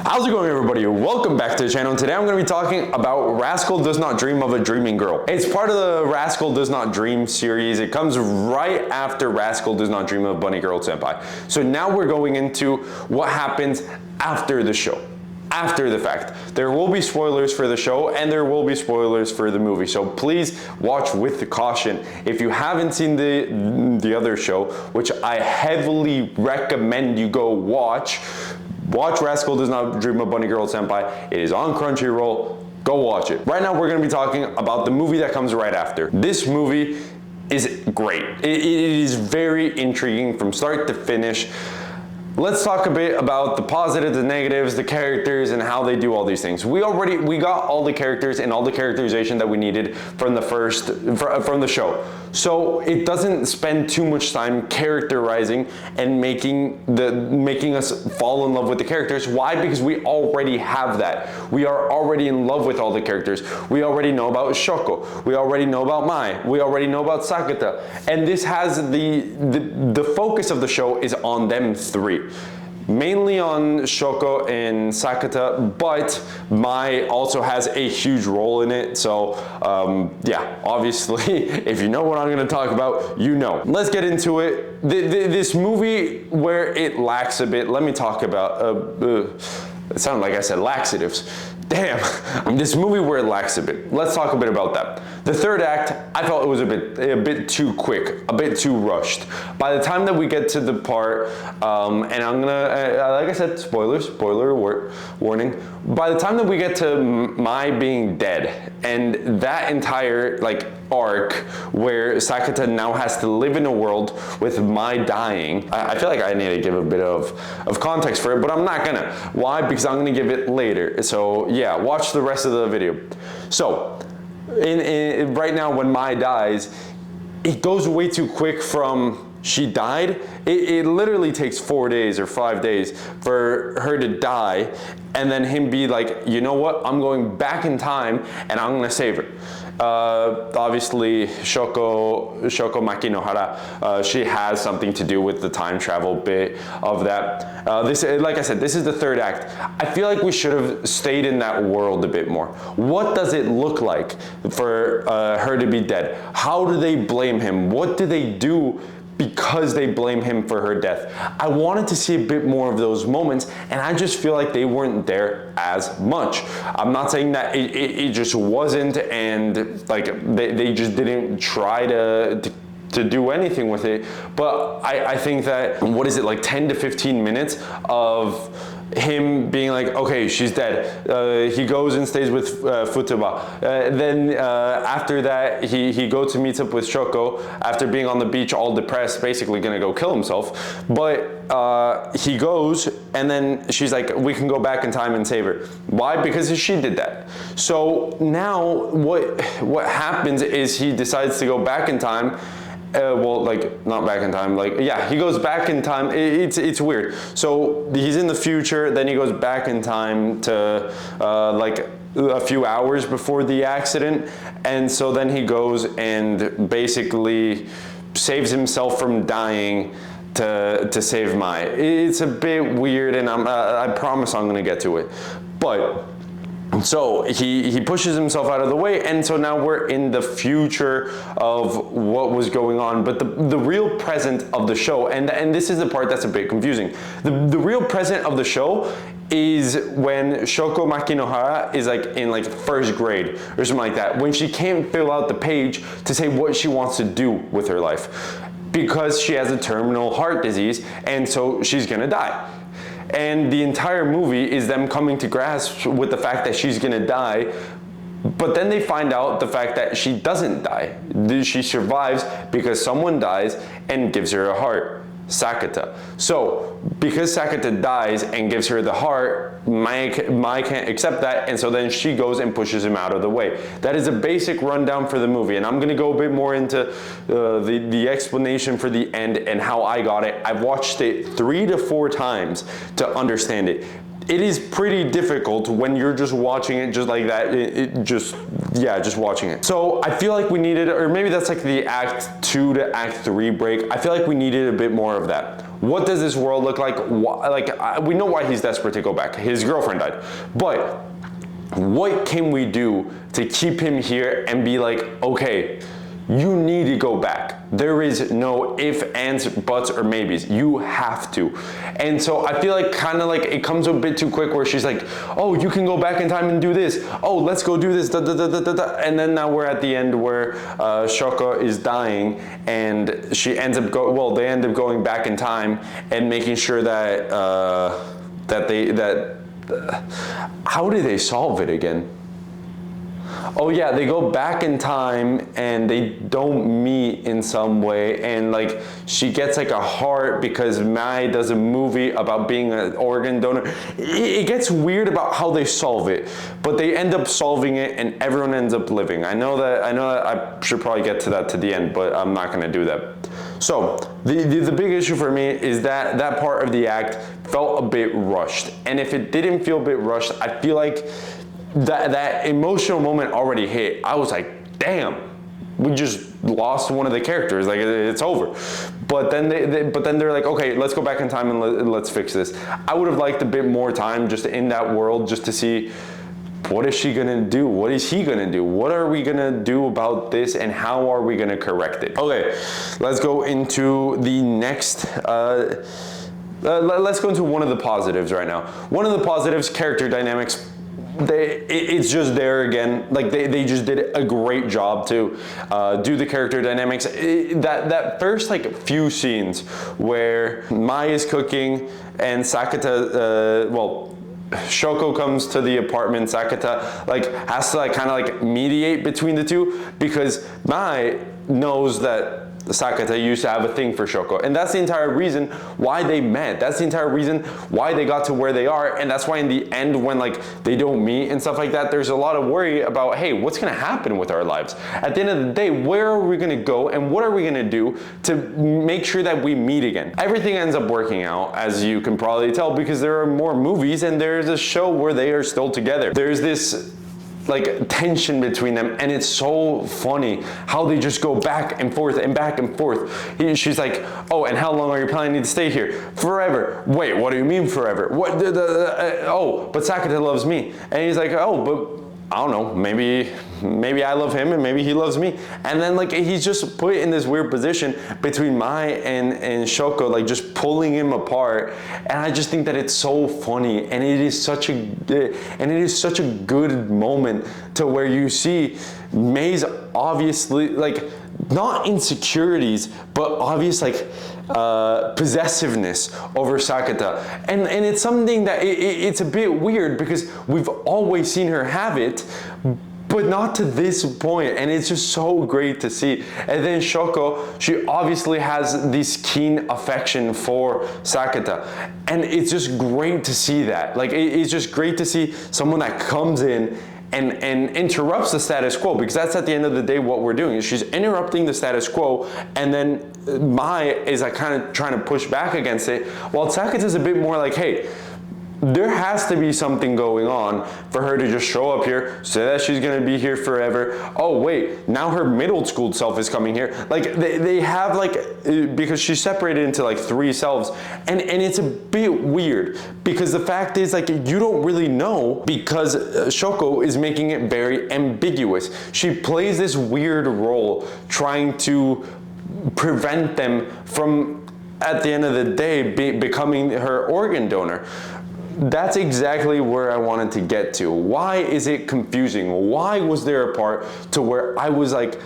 How's it going, everybody? Welcome back to the channel. Today I'm going to be talking about Rascal Does Not Dream of a Dreaming Girl. It's part of the Rascal Does Not Dream series. It comes right after Rascal Does Not Dream of Bunny Girl Senpai. So now we're going into what happens after the show. After the fact. There will be spoilers for the show and there will be spoilers for the movie. So please watch with caution. If you haven't seen the other show, which I heavily recommend you go watch Rascal Does Not Dream of Bunny Girl Senpai. It is on Crunchyroll. Go watch it. Right now we're going to be talking about the movie that comes right after. This movie is great. It is very intriguing from start to finish. Let's talk a bit about the positives, the negatives, the characters, and how they do all these things. We got all the characters and all the characterization that we needed from the show. So it doesn't spend too much time characterizing and making us fall in love with the characters. Why? Because we already have that. We are already in love with all the characters. We already know about Shoko. We already know about Mai. We already know about Sakata. And this has the focus of the show is on them three. Mainly on Shoko and Sakata, but Mai also has a huge role in it. So yeah, obviously, if you know what I'm going to talk about, you know. Let's get into it. This movie where it lacks a bit, let me talk about, it sounded like I said laxatives. Damn, this movie where it lacks a bit. Let's talk a bit about that. The third act, I felt it was a bit too quick, a bit too rushed. By the time that we get to the part, and I'm gonna, like I said, spoiler warning. By the time that we get to Mai being dead, and that entire arc where Sakata now has to live in a world with Mai dying, I feel like I need to give a bit of context for it, but I'm not gonna. Why? Because I'm gonna give it later. So yeah, watch the rest of the video. So right now when Mai dies, it goes way too quick from she died. It literally takes 4 days or 5 days for her to die, and then him be like, you know what, I'm going back in time and I'm gonna save her. Obviously Shoko Makinohara, she has something to do with the time travel bit of that. This, like I said, this is the third act. I feel like we should have stayed in that world a bit more. What does it look like for her to be dead? How do they blame him? What do they do because they blame him for her death? I wanted to see a bit more of those moments, and I just feel like they weren't there as much. I'm not saying that it just wasn't, and like they just didn't try to do anything with it, but I think that, what is it, like 10 to 15 minutes of him being like, okay, she's dead. He goes and stays with Futaba. Then after that, he goes to meet up with Shoko after being on the beach all depressed, basically gonna go kill himself. But he goes, and then she's like, we can go back in time and save her. Why? Because she did that. So now what happens is he decides to go back in time. Well, like, not back in time, like, yeah, he goes back in time. It's weird. So he's in the future, then he goes back in time to like a few hours before the accident, and so then he goes and basically saves himself from dying to save Mai. It's a bit weird, and I promise I'm gonna get to it. But so he pushes himself out of the way, and so now we're in the future of what was going on. But the real present of the show, and this is the part that's a bit confusing. The real present of the show is when Shoko Makinohara is like in like first grade or something like that, when she can't fill out the page to say what she wants to do with her life because she has a terminal heart disease, and so she's gonna die. And the entire movie is them coming to grasp with the fact that she's gonna die, but then they find out the fact that she doesn't die. She survives because someone dies and gives her a heart. Sakata. So because Sakata dies and gives her the heart, Mai can't accept that, and so then she goes and pushes him out of the way. That is a basic rundown for the movie, and I'm gonna go a bit more into the explanation for the end and how I got it. I've watched it 3 to 4 times to understand it. It is pretty difficult when you're just watching it just like that, just yeah, just watching it. So I feel like we needed, or maybe that's like the Act 2 to Act 3 break. I feel like we needed a bit more of that. What does this world look like? We know why he's desperate to go back. His girlfriend died. But what can we do to keep him here and be like, okay, you need to go back. There is no if, ands, buts, or maybes. You have to. And so I feel like kind of like it comes a bit too quick where she's like, oh, you can go back in time and do this. Oh, let's go do this. Da, da, da, da, da, da. And then now we're at the end where Shoko is dying and she ends up they end up going back in time and making sure that how do they solve it again? Oh yeah, they go back in time and they don't meet in some way, and like she gets like a heart because Mai does a movie about being an organ donor. It gets weird about how they solve it, but they end up solving it and everyone ends up living. I know that I should probably get to that to the end, but I'm not gonna do that. So the big issue for me is that that part of the act felt a bit rushed, and if it didn't feel a bit rushed, I feel like that emotional moment already hit. I was like, damn, we just lost one of the characters, like it's over. But then they're like, okay, let's go back in time and let's fix this. I would have liked a bit more time just in that world just to see what is she gonna do? What is he gonna do? What are we gonna do about this and how are we gonna correct it? Okay, let's go into the next, let's go into one of the positives right now. One of the positives, character dynamics. It's just there again. Like they just did a great job to do the character dynamics. That first like few scenes where Mai is cooking and Sakata, Shoko comes to the apartment. Sakata like has to like kind of like mediate between the two because Mai knows that Sakata used to have a thing for Shoko, and that's the entire reason why they met. That's the entire reason why they got to where they are, and that's why in the end when like they don't meet and stuff like that, there's a lot of worry about, hey, what's gonna happen with our lives? At the end of the day, where are we gonna go and what are we gonna do to make sure that we meet again? Everything ends up working out, as you can probably tell, because there are more movies and there's a show where they are still together. There's this like tension between them, and it's so funny how they just go back and forth and back and forth. She's like, oh, and how long are you planning to stay here? Forever. Wait, what do you mean forever? What? Oh, but Sakata loves me. And he's like, oh, but I don't know, maybe I love him and maybe he loves me. And then like he's just put in this weird position between Mai and Shoko, like just pulling him apart. And I just think that it's so funny, and it is such a good moment to where you see Mai's obviously like not insecurities, but obvious like possessiveness over Sakata, and it's something that it's a bit weird because we've always seen her have it, but not to this point, and it's just so great to see. And then Shoko, she obviously has this keen affection for Sakata, and it's just great to see that. Like it's just great to see someone that comes in and interrupts the status quo, because that's at the end of the day what we're doing, is she's interrupting the status quo, and then Mai is like kind of trying to push back against it, while Sakata is a bit more like, hey, there has to be something going on for her to just show up here, say that she's gonna be here forever. Oh wait, now her middle school self is coming here. Like they have like, because she's separated into like 3 selves, and it's a bit weird because the fact is like you don't really know, because Shoko is making it very ambiguous. She plays this weird role trying to prevent them from, at the end of the day, becoming her organ donor. That's exactly where I wanted to get to. Why is it confusing? Why was there a part to where I was like,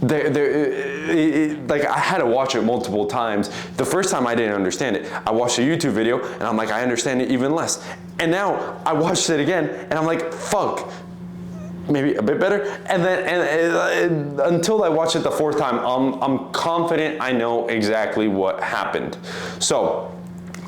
like I had to watch it multiple times. The first time I didn't understand it. I watched a YouTube video and I'm like, I understand it even less. And now I watched it again and I'm like, fuck, maybe a bit better. And then until I watched it the 4th time, I'm confident I know exactly what happened. So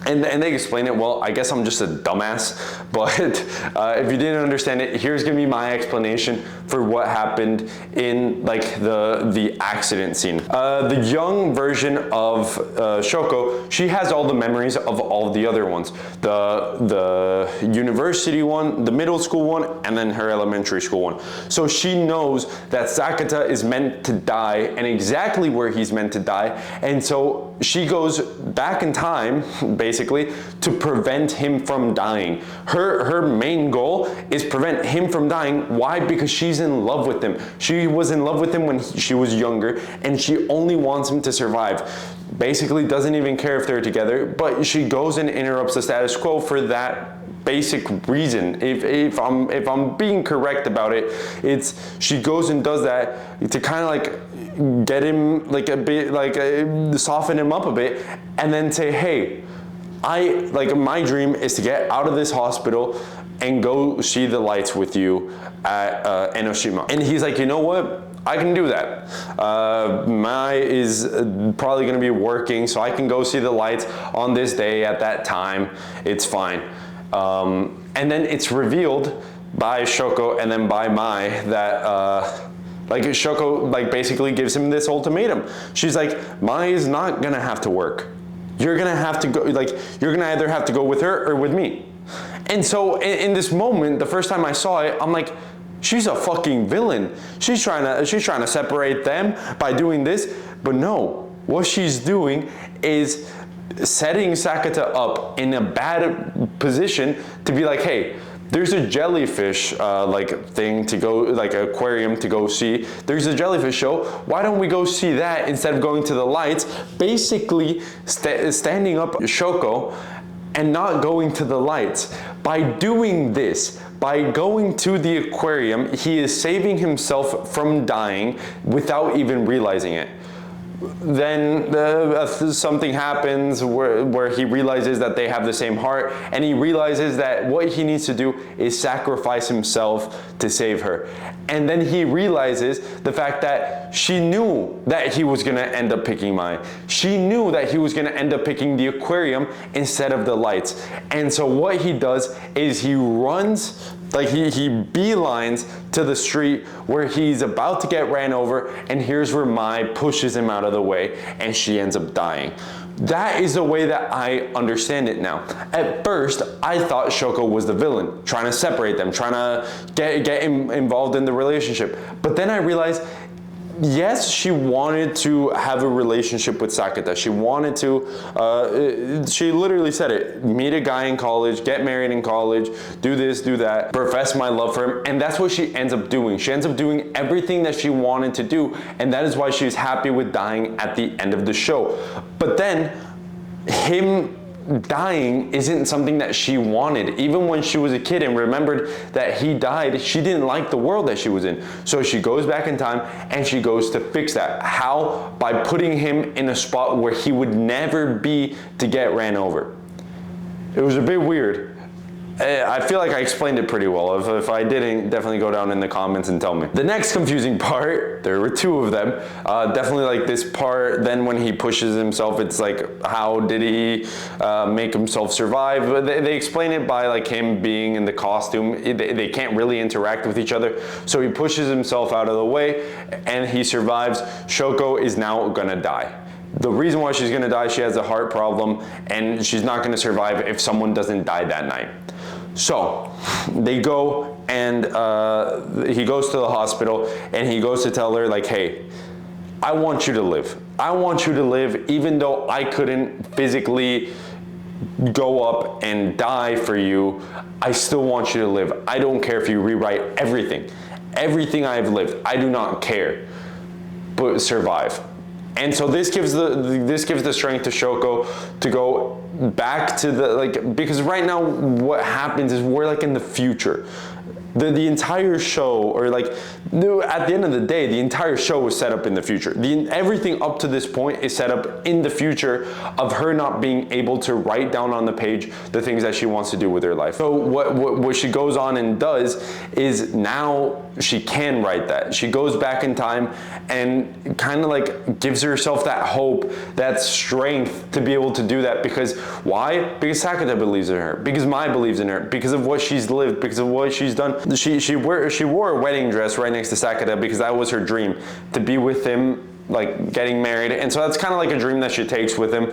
And they explain it well. I guess I'm just a dumbass, but if you didn't understand it, here's gonna be my explanation for what happened in like the accident scene. The young version of Shoko, she has all the memories of all the other ones. The university one, the middle school one, and then her elementary school one. So she knows that Sakata is meant to die and exactly where he's meant to die. And so she goes back in time, basically, to prevent him from dying. Her main goal is prevent him from dying. Why? Because she's in love with him. She was in love with him when she was younger, and she only wants him to survive. Basically doesn't even care if they're together, but she goes and interrupts the status quo for that basic reason. If I'm being correct about it, it's she goes and does that to kind of like get him like a bit, like soften him up a bit, and then say, hey, my dream is to get out of this hospital and go see the lights with you at Enoshima. And he's like, you know what? I can do that. Mai is probably gonna be working, so I can go see the lights on this day at that time. It's fine. And then it's revealed by Shoko and then by Mai that like Shoko like basically gives him this ultimatum. She's like, Mai is not gonna have to work. You're gonna have to go, like, you're gonna either have to go with her or with me. And so in this moment, the first time I saw it, I'm like, she's a fucking villain. She's trying to separate them by doing this, but no, what she's doing is setting Sakata up in a bad position to be like, hey, there's a jellyfish like thing to go, like aquarium to go see. There's a jellyfish show. Why don't we go see that instead of going to the lights? Basically standing up Shoko and not going to the lights. By doing this, by going to the aquarium, he is saving himself from dying without even realizing it. Then something happens where he realizes that they have the same heart, and he realizes that what he needs to do is sacrifice himself to save her. And then he realizes the fact that she knew that he was gonna end up picking Mai. She knew that he was gonna end up picking the aquarium instead of the lights. And so what he does is he runs, like he beelines to the street where he's about to get ran over, and here's where Mai pushes him out of the way and she ends up dying. That is the way that I understand it now. At first, I thought Shoko was the villain, trying to separate them, trying to get involved in the relationship. But then I realized, yes, she wanted to have a relationship with Sakata. She wanted to, she literally said it, meet a guy in college, get married in college, do this, do that, profess my love for him. And that's what she ends up doing. She ends up doing everything that she wanted to do. And that is why she's happy with dying at the end of the show. But then him dying isn't something that she wanted. Even when she was a kid and remembered that he died, she didn't like the world that she was in. So she goes back in time and she goes to fix that. How? By putting him in a spot where he would never be to get ran over. It was a bit weird. I feel like I explained it pretty well. If I didn't, definitely go down in the comments and tell me. The next confusing part, there were two of them, definitely like this part, then when he pushes himself, it's like, how did he make himself survive? They explain it by like him being in the costume. They can't really interact with each other. So he pushes himself out of the way and he survives. Shoko is now gonna die. The reason why she's gonna die, she has a heart problem and she's not gonna survive if someone doesn't die that night. So they go and he goes to the hospital and he goes to tell her like, hey, I want you to live. I want you to live even though I couldn't physically go up and die for you. I still want you to live. I don't care if you rewrite everything. Everything I've lived, I do not care, but survive. And so this gives the strength to Shoko to go back to the, like, because right now what happens is we're like in the future. the entire show, or like at the end of the day, the entire show was set up in the future. Everything up to this point is set up in the future of her not being able to write down on the page the things that she wants to do with her life. So what she goes on and does is now she can write that. She goes back in time and kind of like gives herself that hope, that strength to be able to do that. Because why? Because Sakata believes in her, because Mai believes in her, because of what she's lived, because of what she's done. She wore a wedding dress right next to Sakata because that was her dream, to be with him, like getting married. And so that's kind of like a dream that she takes with him.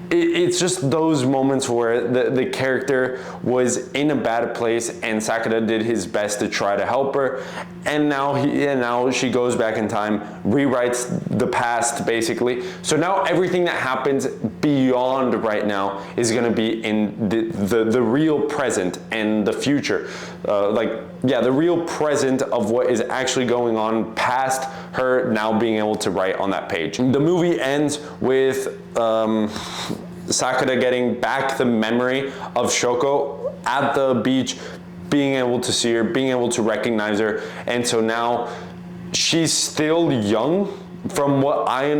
It's just those moments where the character was in a bad place and Sakata did his best to try to help her, and now she goes back in time, rewrites the past basically. So now everything that happens beyond right now is going to be in the real present and the future, the real present of what is actually going on past her now being able to write on that page. The movie ends with Sakata getting back the memory of Shoko at the beach, being able to see her, being able to recognize her. And so now she's still young. From what I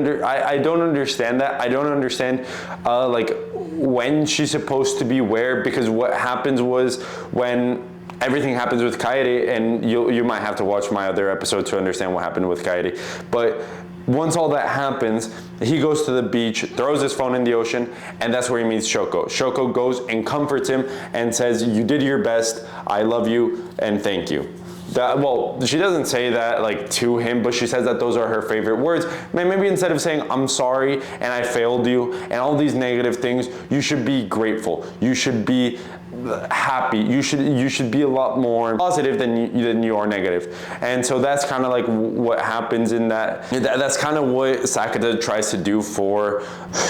don't understand that. I don't understand like when she's supposed to be where, because what happens was when everything happens with Kaede, and you might have to watch my other episode to understand what happened with Kaede. But once all that happens, he goes to the beach, throws his phone in the ocean, and that's where he meets Shoko. Shoko goes and comforts him and says, "You did your best, I love you, and thank you." Well, she doesn't say that like to him, but she says that those are her favorite words. Maybe instead of saying, "I'm sorry and I failed you," and all these negative things, you should be grateful. You should be happy. You should be a lot more positive than you are negative. And so that's kind of like what happens in that. That's kind of what Sakata tries to do for.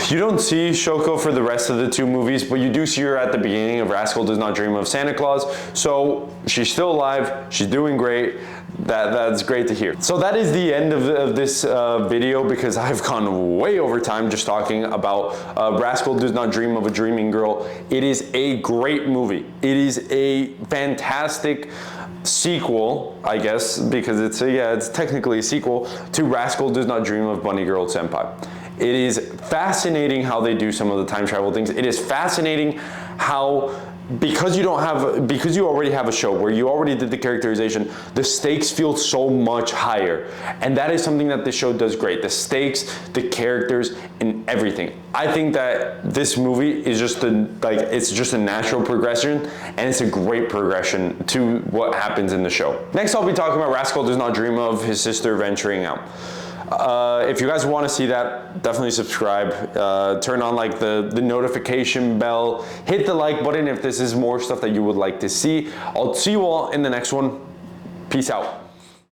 You don't see Shoko for the rest of the two movies, but you do see her at the beginning of Rascal Does Not Dream of Santa Claus. So she's still alive. She's doing great. That's great to hear. So that is the end of this video, because I've gone way over time just talking about Rascal Does Not Dream of a Dreaming Girl. It is a great movie. It is a fantastic sequel, I guess, because it's technically a sequel to Rascal Does Not Dream of Bunny Girl Senpai. It is fascinating how they do some of the time travel things. It is fascinating how, because you already have a show where you already did the characterization, the stakes feel so much higher. And that is something that this show does great. The stakes, the characters, and everything. I think that this movie is just it's just a natural progression, and it's a great progression to what happens in the show. Next, I'll be talking about Rascal Does Not Dream of his sister venturing out. If you guys want to see that, definitely subscribe, turn on like the notification bell, hit the like button if this is more stuff that you would like to see. I'll see you all in the next one. Peace out.